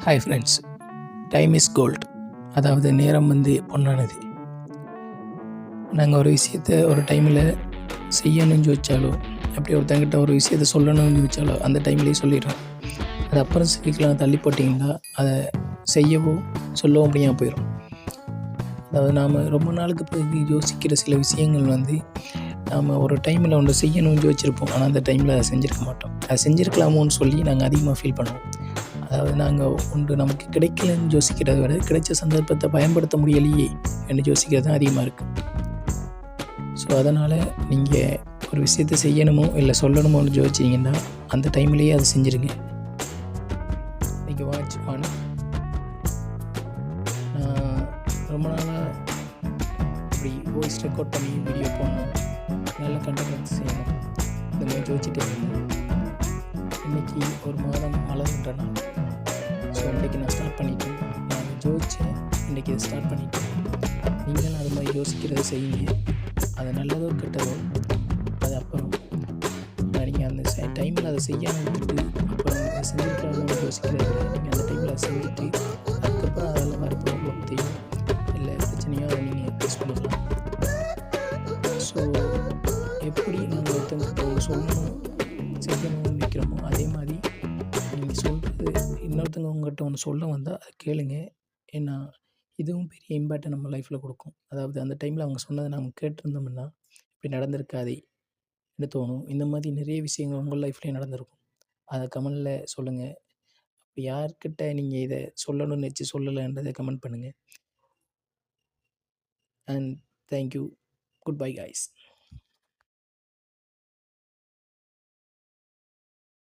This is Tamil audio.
Hi friends, time is gold. அதாவது நேரம் வந்து பொன்னானது. நாங்கள் ஒரு விஷயத்த ஒரு டைமில் செய்யணும்னு யோசிச்சாலோ, அப்படி ஒருத்தங்கிட்ட ஒரு விஷயத்த சொல்லணும்னு யோசிச்சாலோ அந்த டைம்லேயே சொல்லிடுறோம். அது அப்புறம் சீக்கிரம் தள்ளி போட்டிங்கன்னா அதை செய்யவோ சொல்லவோ முடியாமல் போயிடும். அதாவது நாம் ரொம்ப நாளுக்கு பிறகு யோசிக்கிற சில விஷயங்கள் வந்து நாம் ஒரு டைமில் ஒன்று செய்யணும்னு யோசிச்சிருப்போம். ஆனால் அந்த டைமில் அதை செஞ்சுருக்க மாட்டோம். அதை செஞ்சுருக்கலாமோன்னு சொல்லி நாங்கள் அதிகமாக ஃபீல் பண்ணுவோம். அதாவது நாங்கள் ஒன்று நமக்கு கிடைக்கலன்னு யோசிக்கிறத விட கிடைச்ச சந்தர்ப்பத்தை பயன்படுத்த முடியலையே என்று யோசிக்கிறது தான் அதிகமாக இருக்குது. ஸோ அதனால் நீங்கள் ஒரு விஷயத்தை செய்யணுமோ இல்லை சொல்லணுமோன்னு யோசிச்சிங்கன்னா அந்த டைம்லேயே அதை செஞ்சுருங்க. நீங்கள் வாட்ச் பண்ண நான் ரொம்ப நாளாக இப்படி வாய்ஸ் ரெக்கார்ட் பண்ணி வீடியோ போடணும், நல்ல கண்டென்ட் செய்யணும், இந்த மாதிரி யோசிச்சுட்டு இருந்தேன். இன்றைக்கி ஒரு மாதம் மலர்ன்ற நாள். ஸோ இன்றைக்கி நான் ஸ்டார்ட் பண்ணிவிட்டேன். நான் யோசித்தேன், இன்றைக்கி இதை ஸ்டார்ட் பண்ணிவிட்டேன். நீங்களும் அது மாதிரி யோசிக்கிறத செய்யுங்க. அது நல்லதோ கெட்டதோ அது அப்புறம் நீங்கள் அந்த டைமில் அதை செய்யாமல் விட்டுட்டு அப்புறம் அதை செஞ்சுருக்கலாம்னு யோசிக்கிறத விட நீங்கள் அந்த டைமில் அதை செஞ்சுட்டு அதுக்கப்புறம் அதில் வர ப்ராப்ளத்தையும் இல்லை பிரச்சனையோ அதை நீங்கள் ஃபேஸ் பண்ணிக்கலாம். ஸோ எப்படி நாங்கள் ஒருத்தங்கிட்ட ஒன்று சொல்லணும் செய்யணும்னு நினைக்கிறோமோ அதே மாதிரி நீங்கள் சொல்கிறது இன்னொருத்தங்க உங்கள்கிட்ட ஒன்று சொல்ல வந்தால் அதை கேளுங்க. ஏன்னா இதுவும் பெரிய இம்பேக்டை நம்ம லைஃப்பில் கொடுக்கும். அதாவது அந்த டைமில் அவங்க சொன்னதை நம்ம கேட்டிருந்தோம்னா இப்படி நடந்திருக்காதே என்று தோணும். இந்த மாதிரி நிறைய விஷயங்கள் உங்கள் லைஃப்லேயே நடந்திருக்கும். அதை கமெண்டில் சொல்லுங்கள். அப்படி யார்கிட்ட நீங்கள் இதை சொல்லணும்னு நினச்சி சொல்லலைன்றதை கமெண்ட் பண்ணுங்கள். And thank you. Good bye guys.